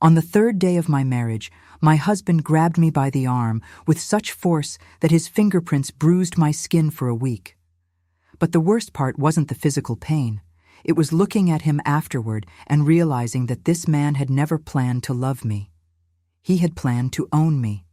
On the third day of my marriage, my husband grabbed me by the arm with such force that his fingerprints bruised my skin for a week. But the worst part wasn't the physical pain. It was looking at him afterward and realizing that this man had never planned to love me. He had planned to own me.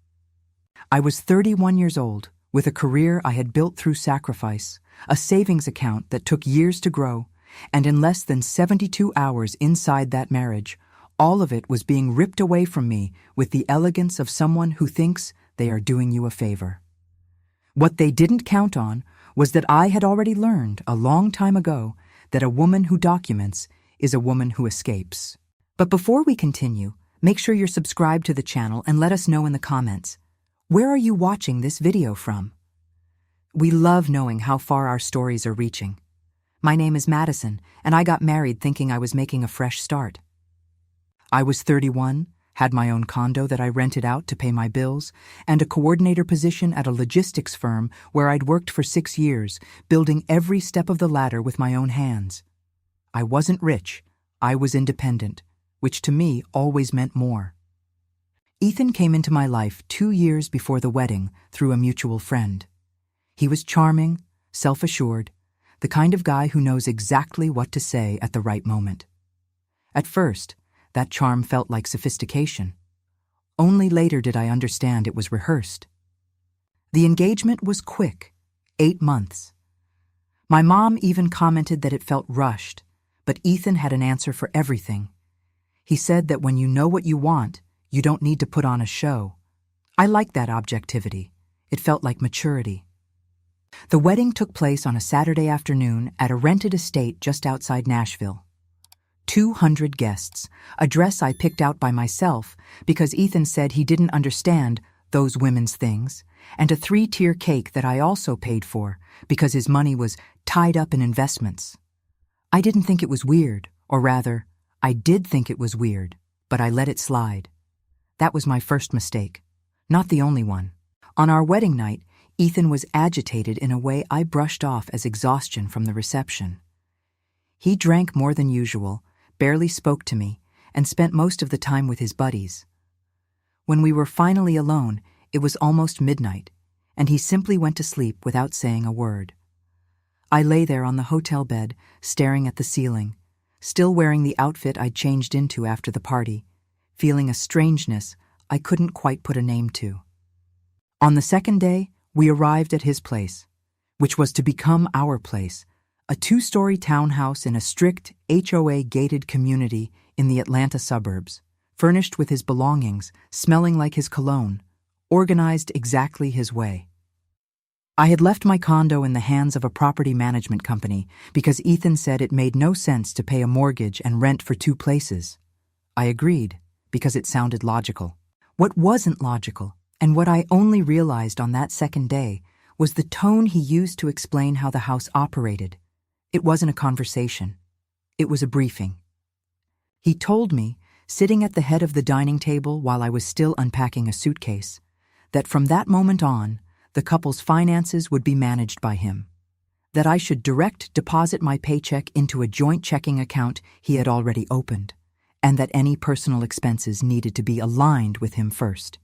I was 31 years old, with a career I had built through sacrifice, a savings account that took years to grow, and in less than 72 hours inside that marriage, all of it was being ripped away from me with the elegance of someone who thinks they are doing you a favor. What they didn't count on was that I had already learned a long time ago that a woman who documents is a woman who escapes. But before we continue, make sure you're subscribed to the channel and let us know in the comments, where are you watching this video from? We love knowing how far our stories are reaching. My name is Madison, and I got married thinking I was making a fresh start. I was 31, had my own condo that I rented out to pay my bills, and a coordinator position at a logistics firm where I'd worked for 6 years, building every step of the ladder with my own hands. I wasn't rich, I was independent, which to me always meant more. Ethan came into my life 2 years before the wedding through a mutual friend. He was charming, self-assured, the kind of guy who knows exactly what to say at the right moment. At first, that charm felt like sophistication. Only later did I understand it was rehearsed. The engagement was quick, 8 months. My mom even commented that it felt rushed, but Ethan had an answer for everything. He said that when you know what you want, you don't need to put on a show. I liked that objectivity. It felt like maturity. The wedding took place on a Saturday afternoon at a rented estate just outside Nashville. 200 guests, a dress I picked out by myself because Ethan said he didn't understand those women's things, and a 3-tier cake that I also paid for because his money was tied up in investments. I didn't think it was weird, or rather, I did think it was weird, but I let it slide. That was my first mistake, not the only one. On our wedding night, Ethan was agitated in a way I brushed off as exhaustion from the reception. He drank more than usual, barely spoke to me, and spent most of the time with his buddies. When we were finally alone, it was almost midnight, and he simply went to sleep without saying a word. I lay there on the hotel bed, staring at the ceiling, still wearing the outfit I'd changed into after the party, feeling a strangeness I couldn't quite put a name to. On the second day, we arrived at his place, which was to become our place, a 2-story townhouse in a strict HOA-gated community in the Atlanta suburbs, furnished with his belongings, smelling like his cologne, organized exactly his way. I had left my condo in the hands of a property management company because Ethan said it made no sense to pay a mortgage and rent for 2 places. I agreed, because it sounded logical. What wasn't logical, and what I only realized on that second day, was the tone he used to explain how the house operated. It wasn't a conversation. It was a briefing. He told me, sitting at the head of the dining table while I was still unpacking a suitcase, that from that moment on, the couple's finances would be managed by him, that I should direct deposit my paycheck into a joint checking account he had already opened, and that any personal expenses needed to be aligned with him first.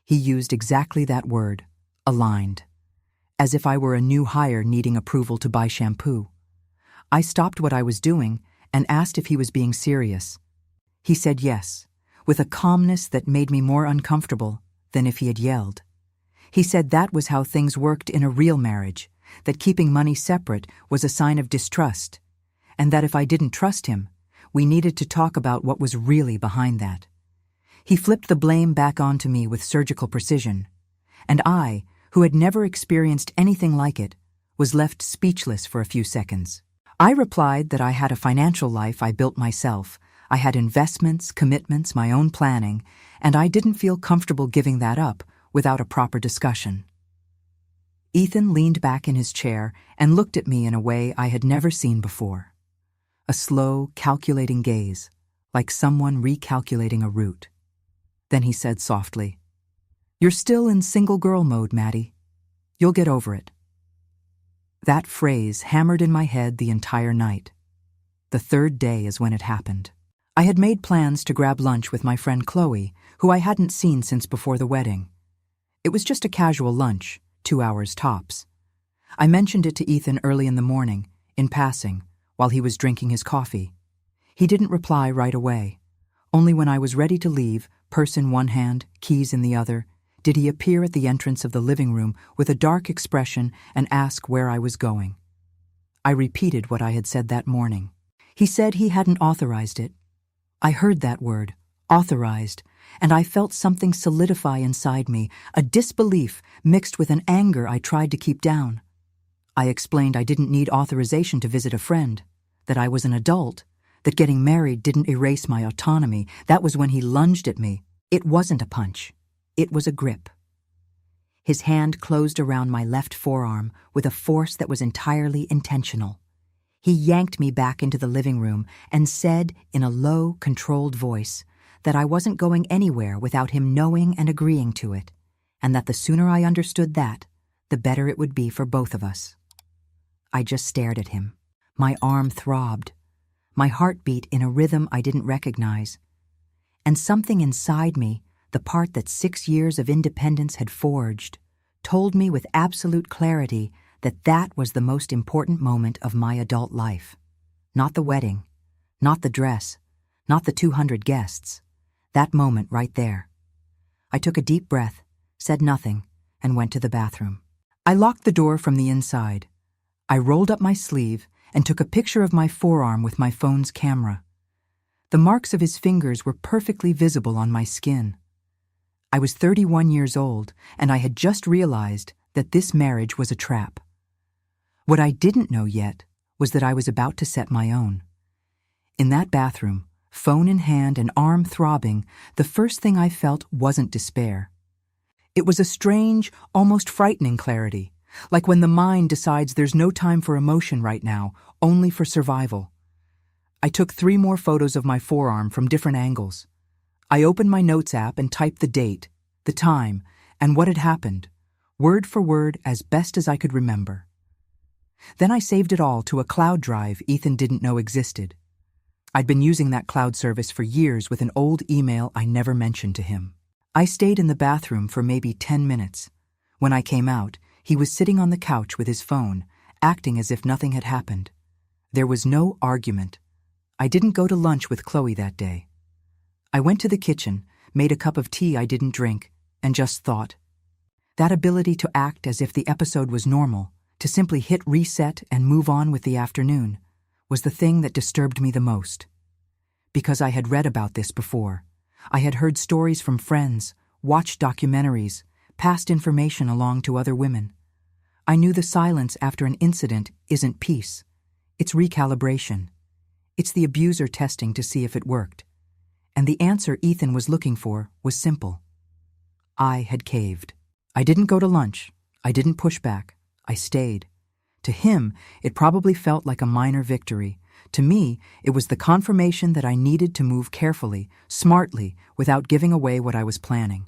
He used exactly that word, aligned, as if I were a new hire needing approval to buy shampoo. I stopped what I was doing and asked if he was being serious. He said yes, with a calmness that made me more uncomfortable than if he had yelled. He said that was how things worked in a real marriage, that keeping money separate was a sign of distrust, and that if I didn't trust him, we needed to talk about what was really behind that. He flipped the blame back onto me with surgical precision, and I, who had never experienced anything like it, was left speechless for a few seconds. I replied that I had a financial life I built myself. I had investments, commitments, my own planning, and I didn't feel comfortable giving that up without a proper discussion. Ethan leaned back in his chair and looked at me in a way I had never seen before. A slow, calculating gaze, like someone recalculating a route. Then he said softly, "You're still in single girl mode, Maddie. You'll get over it." That phrase hammered in my head the entire night. The third day is when it happened. I had made plans to grab lunch with my friend Chloe, who I hadn't seen since before the wedding. It was just a casual lunch, 2 hours tops. I mentioned it to Ethan early in the morning, in passing, while he was drinking his coffee. He didn't reply right away. Only when I was ready to leave, purse in one hand, keys in the other, did he appear at the entrance of the living room with a dark expression and ask where I was going. I repeated what I had said that morning. He said he hadn't authorized it. I heard that word, authorized, and I felt something solidify inside me, a disbelief mixed with an anger I tried to keep down. I explained I didn't need authorization to visit a friend, that I was an adult, that getting married didn't erase my autonomy. That was when he lunged at me. It wasn't a punch. It was a grip. His hand closed around my left forearm with a force that was entirely intentional. He yanked me back into the living room and said in a low, controlled voice that I wasn't going anywhere without him knowing and agreeing to it, and that the sooner I understood that, the better it would be for both of us. I just stared at him. My arm throbbed. My heart beat in a rhythm I didn't recognize. And something inside me, the part that 6 years of independence had forged, told me with absolute clarity that that was the most important moment of my adult life. Not the wedding, not the dress, not the 200 guests. That moment right there. I took a deep breath, said nothing, and went to the bathroom. I locked the door from the inside. I rolled up my sleeve and took a picture of my forearm with my phone's camera. The marks of his fingers were perfectly visible on my skin. I was 31 years old, and I had just realized that this marriage was a trap. What I didn't know yet was that I was about to set my own. In that bathroom, phone in hand and arm throbbing, the first thing I felt wasn't despair. It was a strange, almost frightening clarity, like when the mind decides there's no time for emotion right now, only for survival. I took 3 more photos of my forearm from different angles. I opened my notes app and typed the date, the time, and what had happened, word for word as best as I could remember. Then I saved it all to a cloud drive Ethan didn't know existed. I'd been using that cloud service for years with an old email I never mentioned to him. I stayed in the bathroom for maybe 10 minutes. When I came out, he was sitting on the couch with his phone, acting as if nothing had happened. There was no argument. I didn't go to lunch with Chloe that day. I went to the kitchen, made a cup of tea I didn't drink, and just thought. That ability to act as if the episode was normal, to simply hit reset and move on with the afternoon, was the thing that disturbed me the most. Because I had read about this before. I had heard stories from friends, watched documentaries, passed information along to other women. I knew the silence after an incident isn't peace. It's recalibration. It's the abuser testing to see if it worked. And the answer Ethan was looking for was simple. I had caved. I didn't go to lunch. I didn't push back. I stayed. To him, it probably felt like a minor victory. To me, it was the confirmation that I needed to move carefully, smartly, without giving away what I was planning.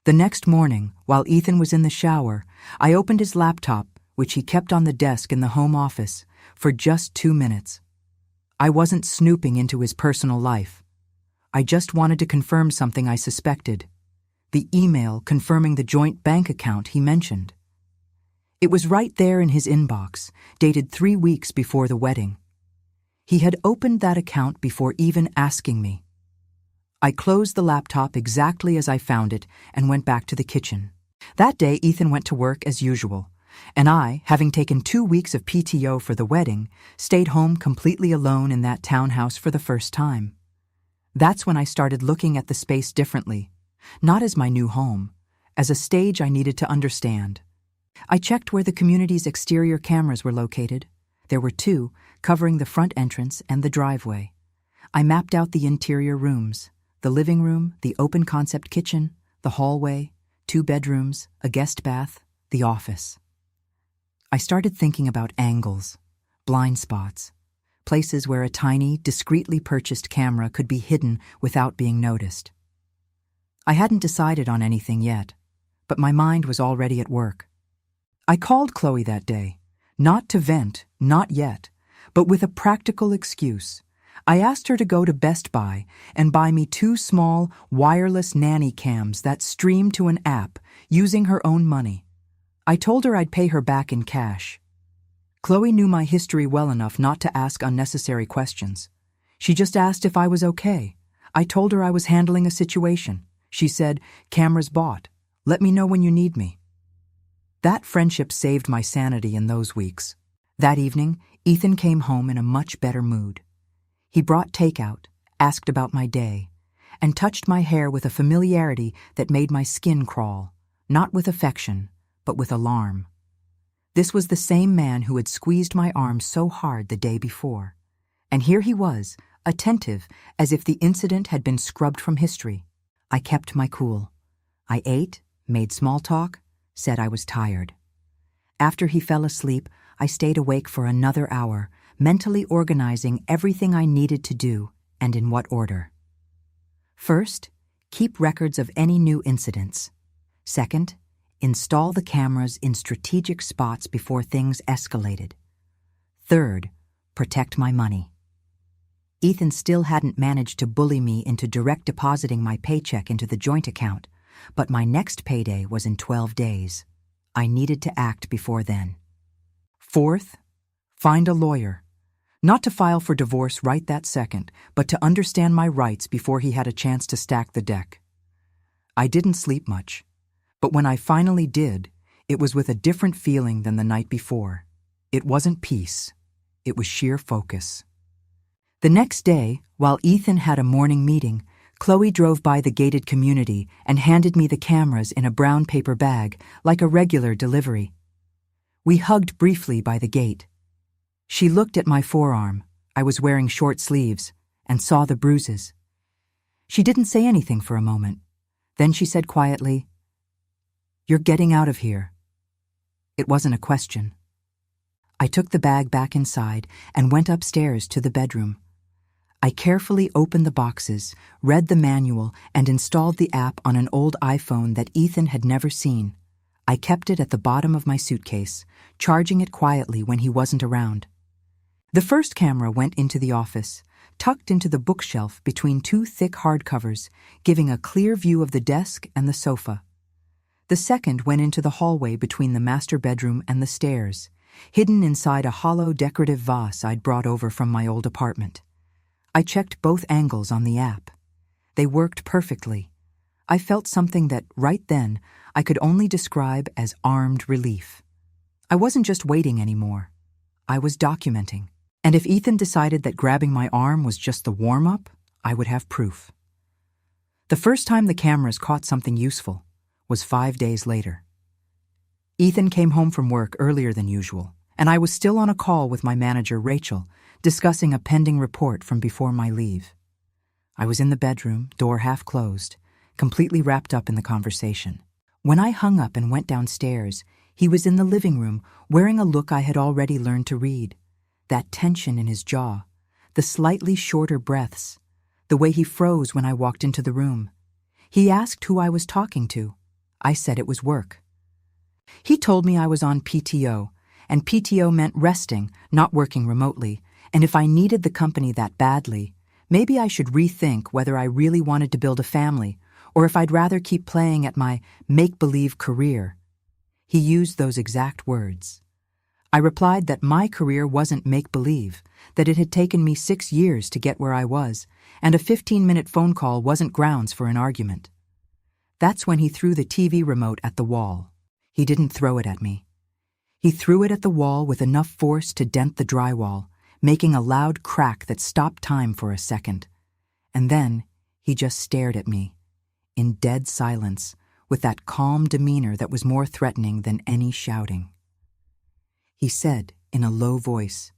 The next morning, while Ethan was in the shower, I opened his laptop, which he kept on the desk in the home office, for just 2 minutes. I wasn't snooping into his personal life. I just wanted to confirm something I suspected. The email confirming the joint bank account he mentioned. It was right there in his inbox, dated 3 weeks before the wedding. He had opened that account before even asking me. I closed the laptop exactly as I found it and went back to the kitchen. That day, Ethan went to work as usual, and I, having taken 2 weeks of PTO for the wedding, stayed home completely alone in that townhouse for the first time. That's when I started looking at the space differently, not as my new home, as a stage I needed to understand. I checked where the community's exterior cameras were located. There were 2, covering the front entrance and the driveway. I mapped out the interior rooms, the living room, the open-concept kitchen, the hallway, 2 bedrooms, a guest bath, the office. I started thinking about angles, blind spots, places where a tiny, discreetly purchased camera could be hidden without being noticed. I hadn't decided on anything yet, but my mind was already at work. I called Chloe that day, not to vent, not yet, but with a practical excuse. I asked her to go to Best Buy and buy me 2 small, wireless nanny cams that stream to an app using her own money. I told her I'd pay her back in cash. Chloe knew my history well enough not to ask unnecessary questions. She just asked if I was okay. I told her I was handling a situation. She said, "Cameras bought. Let me know when you need me." That friendship saved my sanity in those weeks. That evening, Ethan came home in a much better mood. He brought takeout, asked about my day, and touched my hair with a familiarity that made my skin crawl, not with affection, but with alarm. This was the same man who had squeezed my arm so hard the day before. And here he was, attentive, as if the incident had been scrubbed from history. I kept my cool. I ate, made small talk, said I was tired. After he fell asleep, I stayed awake for another hour, mentally organizing everything I needed to do and in what order. First, keep records of any new incidents. Second, install the cameras in strategic spots before things escalated. Third, protect my money. Ethan still hadn't managed to bully me into direct depositing my paycheck into the joint account, but my next payday was in 12 days. I needed to act before then. Fourth, find a lawyer. Not to file for divorce right that second, but to understand my rights before he had a chance to stack the deck. I didn't sleep much, but when I finally did, it was with a different feeling than the night before. It wasn't peace. It was sheer focus. The next day, while Ethan had a morning meeting, Chloe drove by the gated community and handed me the cameras in a brown paper bag, like a regular delivery. We hugged briefly by the gate. She looked at my forearm. I was wearing short sleeves, and saw the bruises. She didn't say anything for a moment. Then she said quietly, "You're getting out of here." It wasn't a question. I took the bag back inside and went upstairs to the bedroom. I carefully opened the boxes, read the manual, and installed the app on an old iPhone that Ethan had never seen. I kept it at the bottom of my suitcase, charging it quietly when he wasn't around. The first camera went into the office, tucked into the bookshelf between 2 thick hardcovers, giving a clear view of the desk and the sofa. The second went into the hallway between the master bedroom and the stairs, hidden inside a hollow decorative vase I'd brought over from my old apartment. I checked both angles on the app. They worked perfectly. I felt something that, right then, I could only describe as armed relief. I wasn't just waiting anymore. I was documenting. And if Ethan decided that grabbing my arm was just the warm-up, I would have proof. The first time the cameras caught something useful was 5 days later. Ethan came home from work earlier than usual, and I was still on a call with my manager, Rachel, discussing a pending report from before my leave. I was in the bedroom, door half closed, completely wrapped up in the conversation. When I hung up and went downstairs, he was in the living room, wearing a look I had already learned to read. That tension in his jaw, the slightly shorter breaths, the way he froze when I walked into the room. He asked who I was talking to. I said it was work. He told me I was on PTO, and PTO meant resting, not working remotely, and if I needed the company that badly, maybe I should rethink whether I really wanted to build a family, or if I'd rather keep playing at my make-believe career. He used those exact words. I replied that my career wasn't make-believe, that it had taken me 6 years to get where I was, and a 15-minute phone call wasn't grounds for an argument. That's when he threw the TV remote at the wall. He didn't throw it at me. He threw it at the wall with enough force to dent the drywall, making a loud crack that stopped time for a second. And then he just stared at me, in dead silence, with that calm demeanor that was more threatening than any shouting. He said, in a low voice,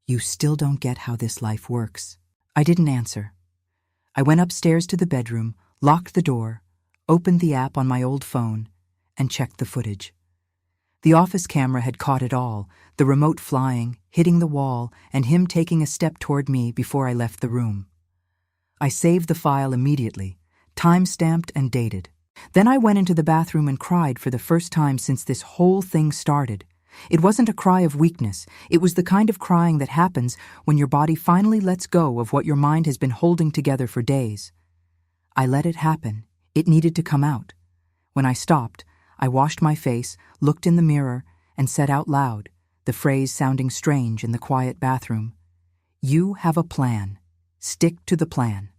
"You still don't get how this life works." I didn't answer. I went upstairs to the bedroom, locked the door, opened the app on my old phone, and checked the footage. The office camera had caught it all, the remote flying, hitting the wall, and him taking a step toward me before I left the room. I saved the file immediately, time-stamped and dated. Then I went into the bathroom and cried for the first time since this whole thing started, It wasn't a cry of weakness. It was the kind of crying that happens when your body finally lets go of what your mind has been holding together for days. I let it happen. It needed to come out. When I stopped, I washed my face, looked in the mirror, and said out loud, the phrase sounding strange in the quiet bathroom, "You have a plan. Stick to the plan."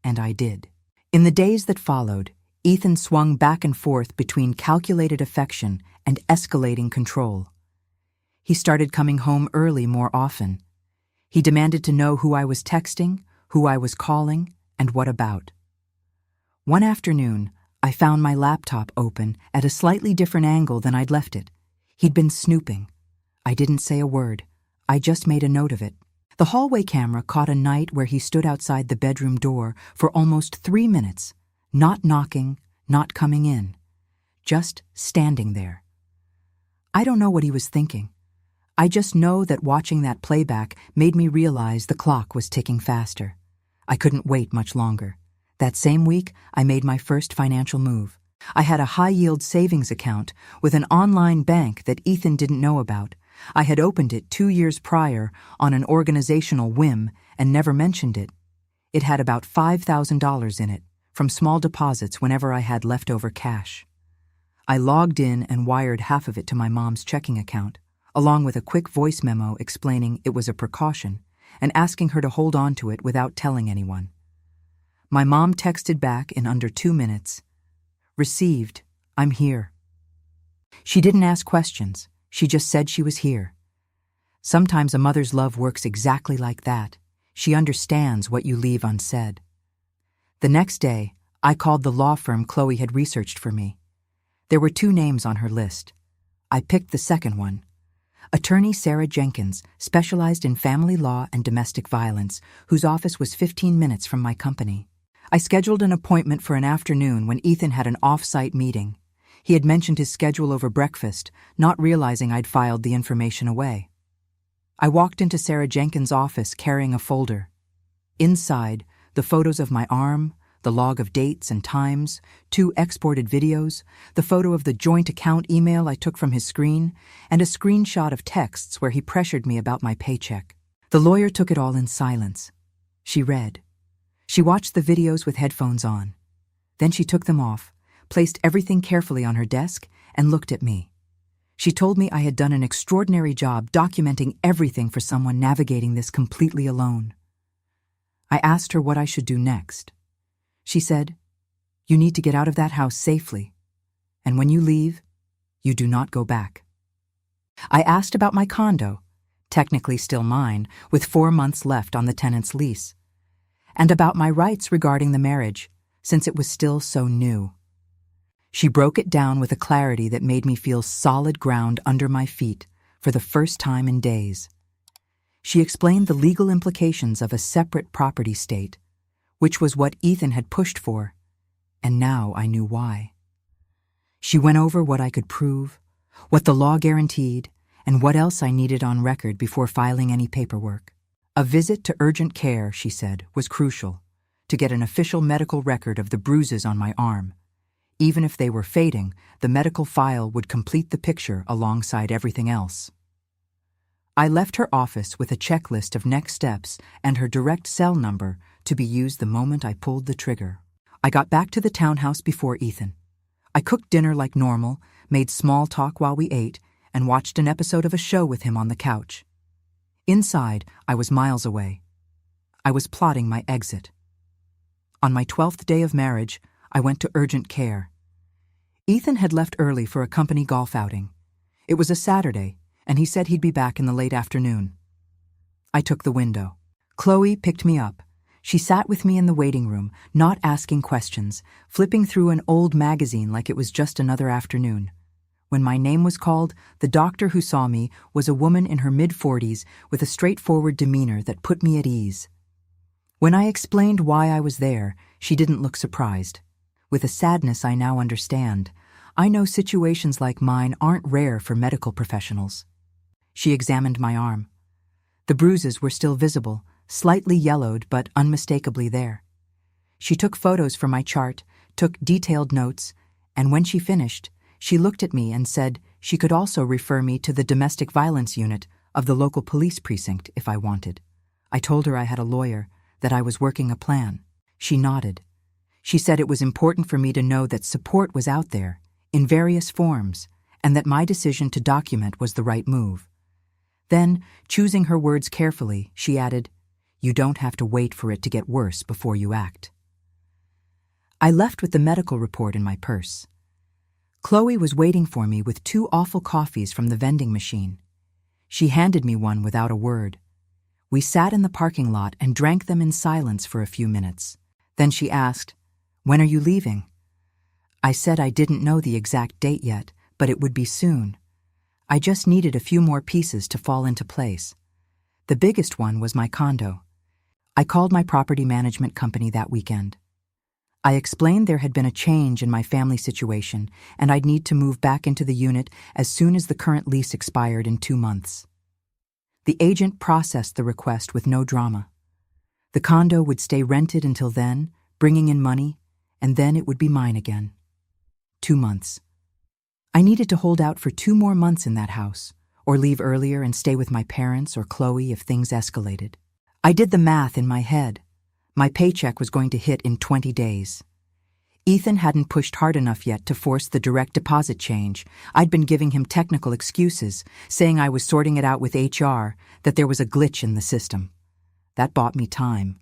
And I did. In the days that followed, Ethan swung back and forth between calculated affection and escalating control. He started coming home early more often. He demanded to know who I was texting, who I was calling, and what about. One afternoon, I found my laptop open at a slightly different angle than I'd left it. He'd been snooping. I didn't say a word. I just made a note of it. The hallway camera caught a night where he stood outside the bedroom door for almost 3 minutes, not knocking, not coming in, just standing there. I don't know what he was thinking. I just know that watching that playback made me realize the clock was ticking faster. I couldn't wait much longer. That same week, I made my first financial move. I had a high-yield savings account with an online bank that Ethan didn't know about. I had opened it 2 years prior on an organizational whim and never mentioned it. It had about $5,000 in it, from small deposits whenever I had leftover cash. I logged in and wired half of it to my mom's checking account, along with a quick voice memo explaining it was a precaution and asking her to hold on to it without telling anyone. My mom texted back in under 2 minutes, "Received. I'm here." She didn't ask questions. She just said she was here. Sometimes a mother's love works exactly like that. She understands what you leave unsaid. The next day, I called the law firm Chloe had researched for me. There were 2 names on her list. I picked the second one. Attorney Sarah Jenkins specialized in family law and domestic violence, whose office was 15 minutes from my company. I scheduled an appointment for an afternoon when Ethan had an off-site meeting. He had mentioned his schedule over breakfast, not realizing I'd filed the information away. I walked into Sarah Jenkins' office carrying a folder. Inside, the photos of my arm, the log of dates and times, 2 exported videos, the photo of the joint account email I took from his screen, and a screenshot of texts where he pressured me about my paycheck. The lawyer took it all in silence. She read. She watched the videos with headphones on. Then she took them off, placed everything carefully on her desk, and looked at me. She told me I had done an extraordinary job documenting everything for someone navigating this completely alone. I asked her what I should do next. She said, "You need to get out of that house safely, and when you leave, you do not go back." I asked about my condo, technically still mine, with 4 months left on the tenant's lease, and about my rights regarding the marriage, since it was still so new. She broke it down with a clarity that made me feel solid ground under my feet for the first time in days. She explained the legal implications of a separate property state, which was what Ethan had pushed for, and now I knew why. She went over what I could prove, what the law guaranteed, and what else I needed on record before filing any paperwork. A visit to urgent care, she said, was crucial, to get an official medical record of the bruises on my arm. Even if they were fading, the medical file would complete the picture alongside everything else. I left her office with a checklist of next steps and her direct cell number to be used the moment I pulled the trigger. I got back to the townhouse before Ethan. I cooked dinner like normal, made small talk while we ate, and watched an episode of a show with him on the couch. Inside, I was miles away. I was plotting my exit. On my 12th day of marriage, I went to urgent care. Ethan had left early for a company golf outing. It was a Saturday, and he said he'd be back in the late afternoon. I took the window. Chloe picked me up. She sat with me in the waiting room, not asking questions, flipping through an old magazine like it was just another afternoon. When my name was called, the doctor who saw me was a woman in her mid-40s with a straightforward demeanor that put me at ease. When I explained why I was there, she didn't look surprised. With a sadness I now understand, I know situations like mine aren't rare for medical professionals. She examined my arm. The bruises were still visible, slightly yellowed but unmistakably there. She took photos for my chart, took detailed notes, and when she finished, she looked at me and said She could also refer me to the domestic violence unit of the local police precinct if I wanted. I told her I had a lawyer, that I was working a plan. She nodded. She said it was important for me to know that support was out there, in various forms, and that my decision to document was the right move. Then, choosing her words carefully, she added, "You don't have to wait for it to get worse before you act." I left with the medical report in my purse. Chloe was waiting for me with 2 awful coffees from the vending machine. She handed me one without a word. We sat in the parking lot and drank them in silence for a few minutes. Then she asked, "When are you leaving?" I said I didn't know the exact date yet, but it would be soon. I just needed a few more pieces to fall into place. The biggest one was my condo. I called my property management company that weekend. I explained there had been a change in my family situation and I'd need to move back into the unit as soon as the current lease expired in 2 months. The agent processed the request with no drama. The condo would stay rented until then, bringing in money, and then it would be mine again. 2 months. I needed to hold out for 2 more months in that house, or leave earlier and stay with my parents or Chloe if things escalated. I did the math in my head. My paycheck was going to hit in 20 days. Ethan hadn't pushed hard enough yet to force the direct deposit change. I'd been giving him technical excuses, saying I was sorting it out with HR, that there was a glitch in the system. That bought me time.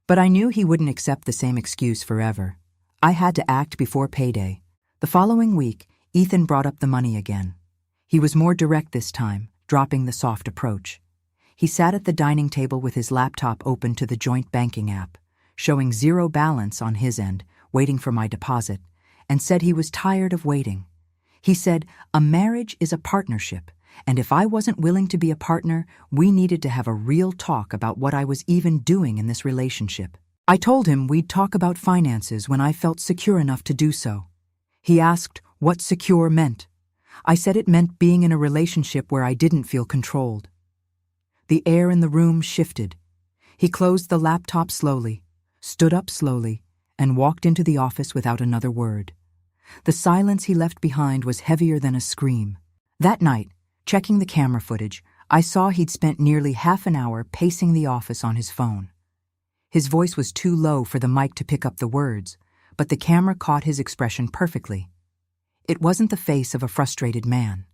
But I knew he wouldn't accept the same excuse forever. I had to act before payday. The following week, Ethan brought up the money again. He was more direct this time, dropping the soft approach. He sat at the dining table with his laptop open to the joint banking app, showing 0 balance on his end, waiting for my deposit, and said he was tired of waiting. He said, "A marriage is a partnership, and if I wasn't willing to be a partner, we needed to have a real talk about what I was even doing in this relationship." I told him we'd talk about finances when I felt secure enough to do so. He asked what secure meant. I said it meant being in a relationship where I didn't feel controlled. The air in the room shifted. He closed the laptop slowly, stood up slowly, and walked into the office without another word. The silence he left behind was heavier than a scream. That night, checking the camera footage, I saw he'd spent nearly half an hour pacing the office on his phone. His voice was too low for the mic to pick up the words, but the camera caught his expression perfectly. It wasn't the face of a frustrated man.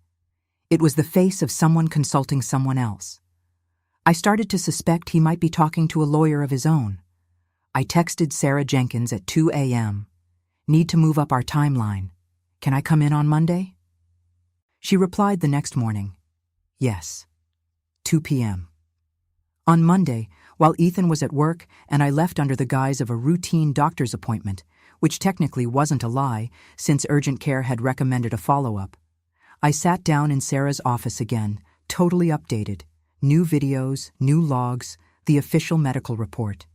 It was the face of someone consulting someone else. I started to suspect he might be talking to a lawyer of his own. I texted Sarah Jenkins at 2 a.m. "Need to move up our timeline. Can I come in on Monday?" She replied the next morning, "Yes, 2 p.m. On Monday, while Ethan was at work and I left under the guise of a routine doctor's appointment, which technically wasn't a lie since urgent care had recommended a follow-up, I sat down in Sarah's office again, totally updated. New videos, new logs, the official medical report.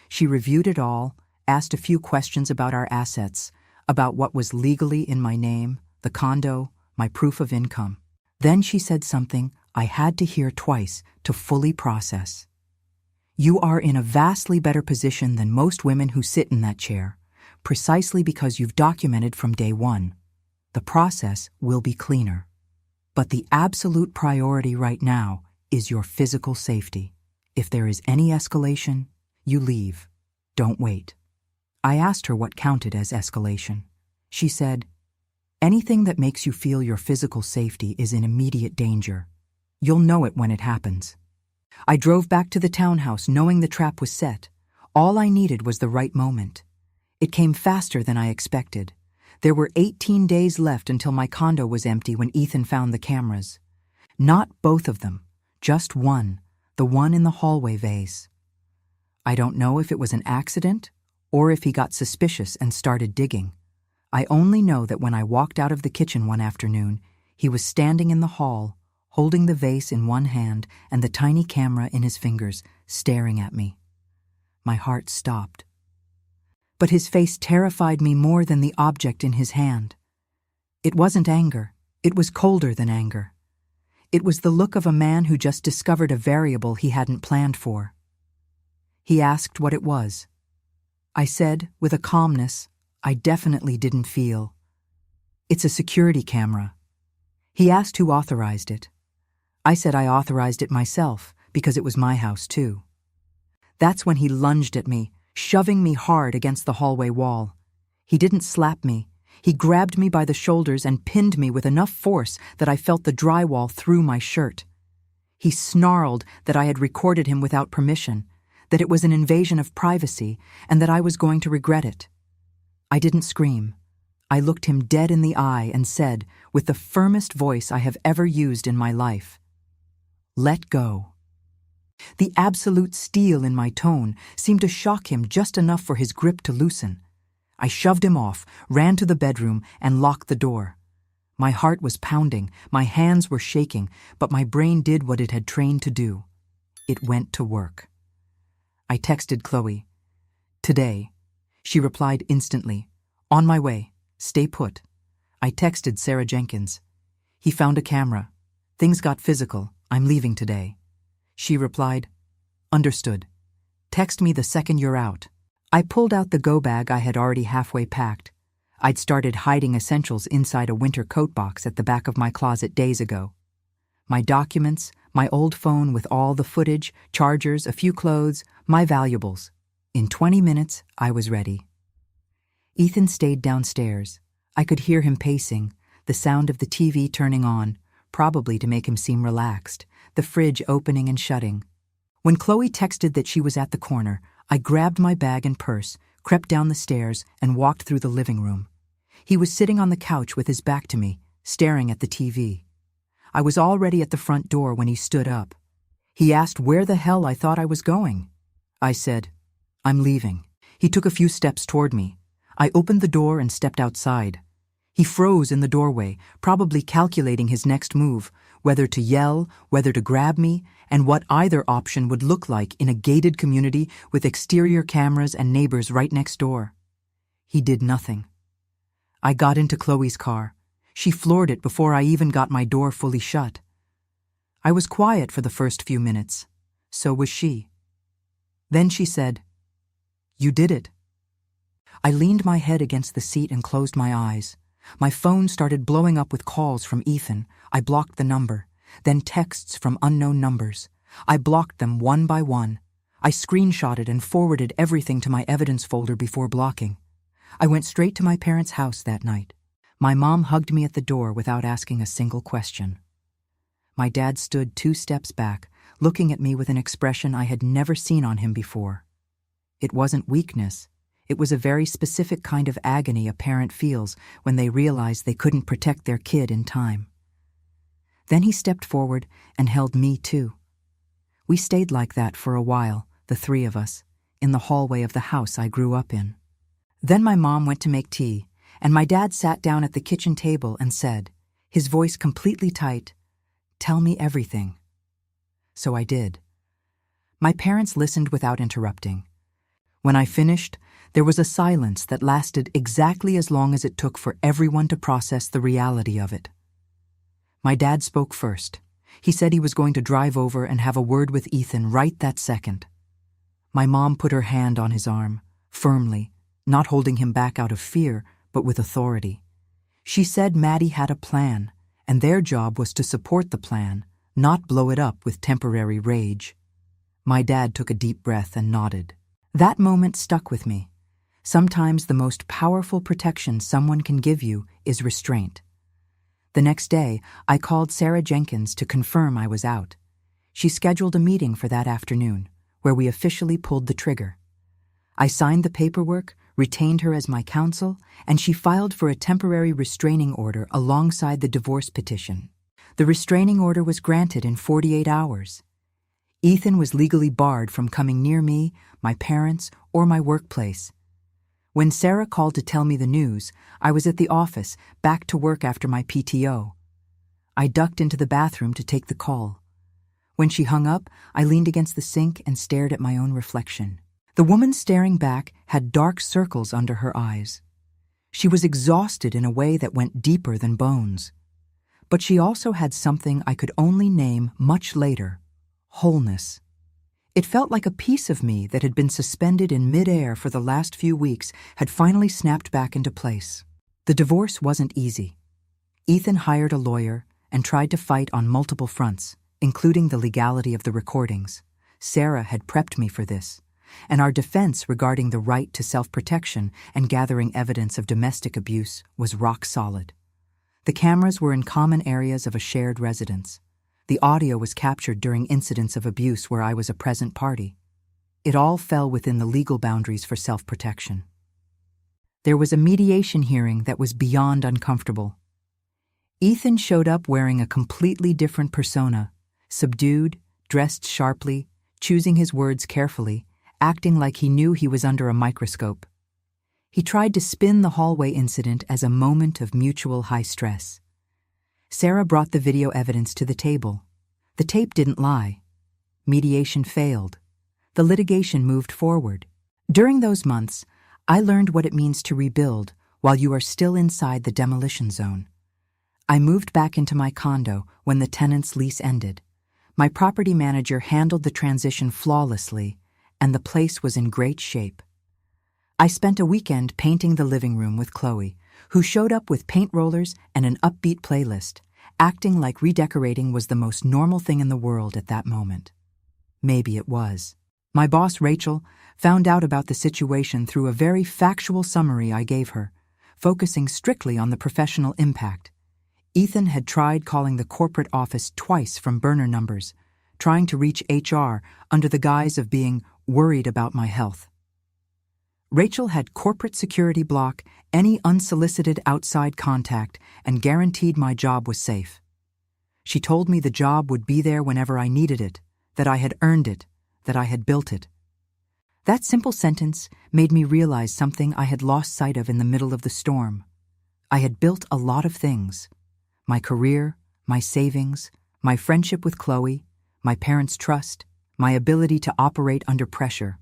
She reviewed it all, asked a few questions about our assets, about what was legally in my name, the condo, my proof of income. Then she said something I had to hear twice to fully process. "You are in a vastly better position than most women who sit in that chair, precisely because you've documented from day one. The process will be cleaner. But the absolute priority right now is your physical safety. If there is any escalation, you leave. Don't wait." I asked her what counted as escalation. She said, "Anything that makes you feel your physical safety is in immediate danger. You'll know it when it happens." I drove back to the townhouse knowing the trap was set. All I needed was the right moment. It came faster than I expected. There were 18 days left until my condo was empty when Ethan found the cameras. Not both of them, just one, the one in the hallway vase. I don't know if it was an accident or if he got suspicious and started digging. I only know that when I walked out of the kitchen one afternoon, he was standing in the hall, holding the vase in one hand and the tiny camera in his fingers, staring at me. My heart stopped. But his face terrified me more than the object in his hand. It wasn't anger. It was colder than anger. It was the look of a man who just discovered a variable he hadn't planned for. He asked what it was. I said, with a calmness I definitely didn't feel, "It's a security camera." He asked who authorized it. I said I authorized it myself because it was my house too. That's when he lunged at me, shoving me hard against the hallway wall. He didn't slap me. He grabbed me by the shoulders and pinned me with enough force that I felt the drywall through my shirt. He snarled that I had recorded him without permission, that it was an invasion of privacy, and that I was going to regret it. I didn't scream. I looked him dead in the eye and said, with the firmest voice I have ever used in my life, "Let go." The absolute steel in my tone seemed to shock him just enough for his grip to loosen. I shoved him off, ran to the bedroom, and locked the door. My heart was pounding, my hands were shaking, but my brain did what it had trained to do. It went to work. I texted Chloe. "Today." She replied instantly. "On my way. Stay put." I texted Sarah Jenkins. "He found a camera. Things got physical. I'm leaving today." She replied, "Understood. Text me the second you're out." I pulled out the go bag I had already halfway packed. I'd started hiding essentials inside a winter coat box at the back of my closet days ago. My documents, my old phone with all the footage, chargers, a few clothes, my valuables. In 20 minutes, I was ready. Ethan stayed downstairs. I could hear him pacing, the sound of the TV turning on, probably to make him seem relaxed, the fridge opening and shutting. When Chloe texted that she was at the corner, I grabbed my bag and purse, crept down the stairs, and walked through the living room. He was sitting on the couch with his back to me, staring at the TV. I was already at the front door when he stood up. He asked where the hell I thought I was going. I said, "I'm leaving." He took a few steps toward me. I opened the door and stepped outside. He froze in the doorway, probably calculating his next move, whether to yell, whether to grab me, and what either option would look like in a gated community with exterior cameras and neighbors right next door. He did nothing. I got into Chloe's car. She floored it before I even got my door fully shut. I was quiet for the first few minutes. So was she. Then she said, "You did it." I leaned my head against the seat and closed my eyes. My phone started blowing up with calls from Ethan. I blocked the number. Then texts from unknown numbers. I blocked them one by one. I screenshotted and forwarded everything to my evidence folder before blocking. I went straight to my parents' house that night. My mom hugged me at the door without asking a single question. My dad stood 2 steps back, looking at me with an expression I had never seen on him before. It wasn't weakness. It was a very specific kind of agony a parent feels when they realize they couldn't protect their kid in time. Then he stepped forward and held me too. We stayed like that for a while, the 3 of us, in the hallway of the house I grew up in. Then my mom went to make tea, and my dad sat down at the kitchen table and said, his voice completely tight, "Tell me everything." So I did. My parents listened without interrupting. When I finished, there was a silence that lasted exactly as long as it took for everyone to process the reality of it. My dad spoke first. He said he was going to drive over and have a word with Ethan right that second. My mom put her hand on his arm, firmly, not holding him back out of fear, but with authority. She said Maddie had a plan, and their job was to support the plan, not blow it up with temporary rage. My dad took a deep breath and nodded. That moment stuck with me. Sometimes the most powerful protection someone can give you is restraint. The next day, I called Sarah Jenkins to confirm I was out. She scheduled a meeting for that afternoon, where we officially pulled the trigger. I signed the paperwork, retained her as my counsel, and she filed for a temporary restraining order alongside the divorce petition. The restraining order was granted in 48 hours. Ethan was legally barred from coming near me, my parents, or my workplace. When Sarah called to tell me the news, I was at the office, back to work after my PTO. I ducked into the bathroom to take the call. When she hung up, I leaned against the sink and stared at my own reflection. The woman staring back had dark circles under her eyes. She was exhausted in a way that went deeper than bones. But she also had something I could only name much later: wholeness. It felt like a piece of me that had been suspended in midair for the last few weeks had finally snapped back into place. The divorce wasn't easy. Ethan hired a lawyer, and tried to fight on multiple fronts, including the legality of the recordings. Sarah had prepped me for this, and our defense regarding the right to self-protection and gathering evidence of domestic abuse was rock solid. The cameras were in common areas of a shared residence. The audio was captured during incidents of abuse where I was a present party. It all fell within the legal boundaries for self-protection. There was a mediation hearing that was beyond uncomfortable. Ethan showed up wearing a completely different persona, subdued, dressed sharply, choosing his words carefully, acting like he knew he was under a microscope. He tried to spin the hallway incident as a moment of mutual high stress. Sarah brought the video evidence to the table. The tape didn't lie. Mediation failed. The litigation moved forward. During those months, I learned what it means to rebuild while you are still inside the demolition zone. I moved back into my condo when the tenant's lease ended. My property manager handled the transition flawlessly, and the place was in great shape. I spent a weekend painting the living room with Chloe, who showed up with paint rollers and an upbeat playlist, acting like redecorating was the most normal thing in the world at that moment. Maybe it was. My boss, Rachel, found out about the situation through a very factual summary I gave her, focusing strictly on the professional impact. Ethan had tried calling the corporate office twice from burner numbers, trying to reach HR under the guise of being worried about my health. Rachel had corporate security block any unsolicited outside contact and guaranteed my job was safe. She told me the job would be there whenever I needed it, that I had earned it, that I had built it. That simple sentence made me realize something I had lost sight of in the middle of the storm. I had built a lot of things. My career, my savings, my friendship with Chloe, my parents' trust, my ability to operate under pressure.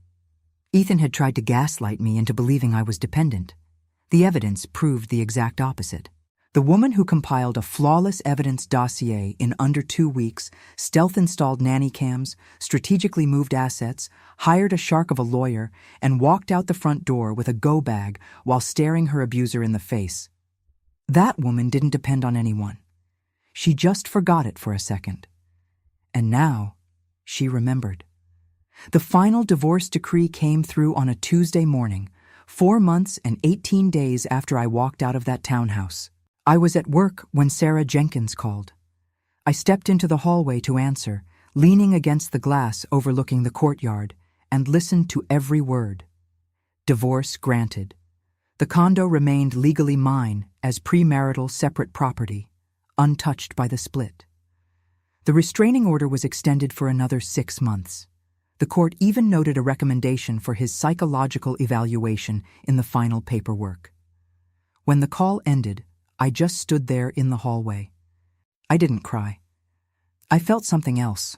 Ethan had tried to gaslight me into believing I was dependent. The evidence proved the exact opposite. The woman who compiled a flawless evidence dossier in under 2 weeks, stealth-installed nanny cams, strategically moved assets, hired a shark of a lawyer, and walked out the front door with a go bag while staring her abuser in the face. That woman didn't depend on anyone. She just forgot it for a second. And now, she remembered. The final divorce decree came through on a Tuesday morning, 4 months and 18 days after I walked out of that townhouse. I was at work when Sarah Jenkins called. I stepped into the hallway to answer, leaning against the glass overlooking the courtyard, and listened to every word. Divorce granted. The condo remained legally mine as premarital separate property, untouched by the split. The restraining order was extended for another 6 months. The court even noted a recommendation for his psychological evaluation in the final paperwork. When the call ended, I just stood there in the hallway. I didn't cry. I felt something else,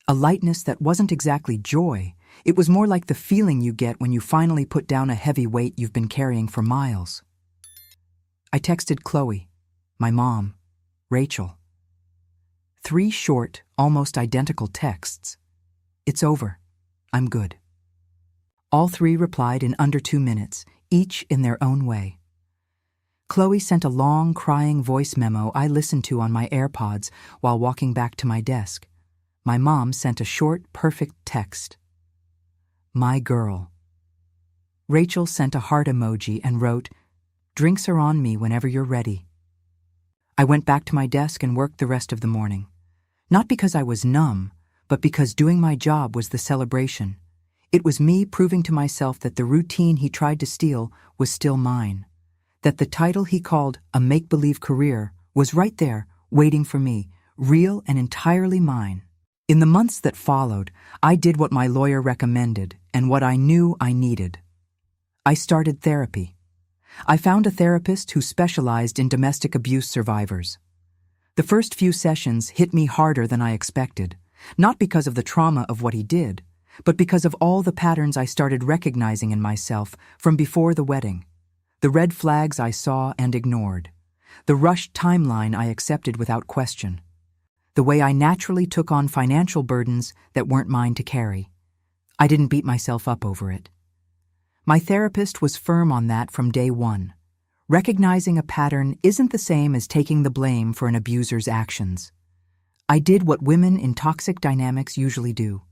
a lightness that wasn't exactly joy. It was more like the feeling you get when you finally put down a heavy weight you've been carrying for miles. I texted Chloe, my mom, Rachel. 3 short, almost identical texts. It's over. I'm good. All 3 replied in under 2 minutes, each in their own way. Chloe sent a long, crying voice memo I listened to on my AirPods while walking back to my desk. My mom sent a short, perfect text. My girl. Rachel sent a heart emoji and wrote, "Drinks are on me whenever you're ready." I went back to my desk and worked the rest of the morning. Not because I was numb, but because doing my job was the celebration. It was me proving to myself that the routine he tried to steal was still mine. That the title he called a make-believe career was right there, waiting for me, real and entirely mine. In the months that followed, I did what my lawyer recommended and what I knew I needed. I started therapy. I found a therapist who specialized in domestic abuse survivors. The first few sessions hit me harder than I expected, not because of the trauma of what he did, but because of all the patterns I started recognizing in myself from before the wedding. The red flags I saw and ignored. The rushed timeline I accepted without question. The way I naturally took on financial burdens that weren't mine to carry. I didn't beat myself up over it. My therapist was firm on that from day one. Recognizing a pattern isn't the same as taking the blame for an abuser's actions. I did what women in toxic dynamics usually do.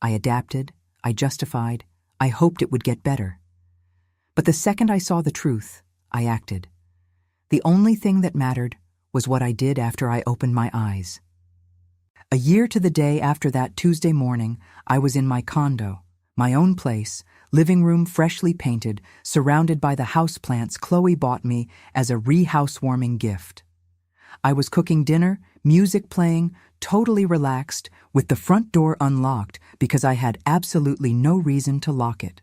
I adapted, I justified, I hoped it would get better. But the second I saw the truth, I acted. The only thing that mattered was what I did after I opened my eyes. A year to the day after that Tuesday morning, I was in my condo, my own place, living room freshly painted, surrounded by the houseplants Chloe bought me as a re-housewarming gift. I was cooking dinner, music playing, totally relaxed, with the front door unlocked because I had absolutely no reason to lock it.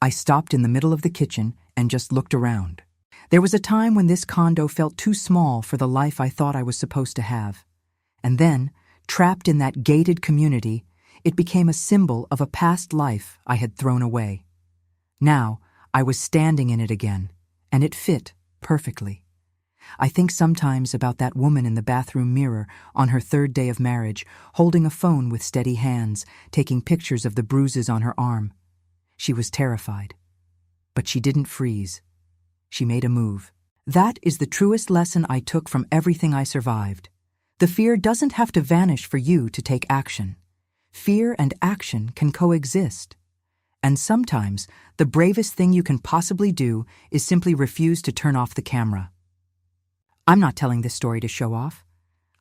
I stopped in the middle of the kitchen and just looked around. There was a time when this condo felt too small for the life I thought I was supposed to have. And then, trapped in that gated community, it became a symbol of a past life I had thrown away. Now, I was standing in it again, and it fit perfectly. I think sometimes about that woman in the bathroom mirror on her third day of marriage, holding a phone with steady hands, taking pictures of the bruises on her arm. She was terrified. But she didn't freeze. She made a move. That is the truest lesson I took from everything I survived. The fear doesn't have to vanish for you to take action. Fear and action can coexist. And sometimes, the bravest thing you can possibly do is simply refuse to turn off the camera. I'm not telling this story to show off.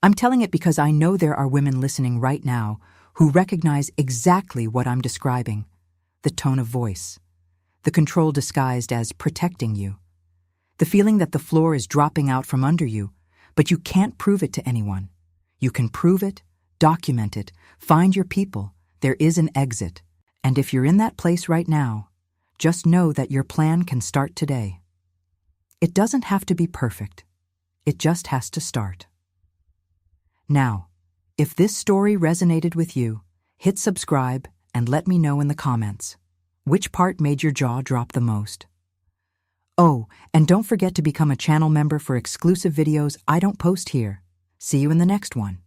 I'm telling it because I know there are women listening right now who recognize exactly what I'm describing. The tone of voice. The control disguised as protecting you. The feeling that the floor is dropping out from under you, but you can't prove it to anyone. You can prove it, document it, find your people. There is an exit. And if you're in that place right now, just know that your plan can start today. It doesn't have to be perfect. It just has to start. Now, if this story resonated with you, hit subscribe and let me know in the comments. Which part made your jaw drop the most? Oh, and don't forget to become a channel member for exclusive videos I don't post here. See you in the next one.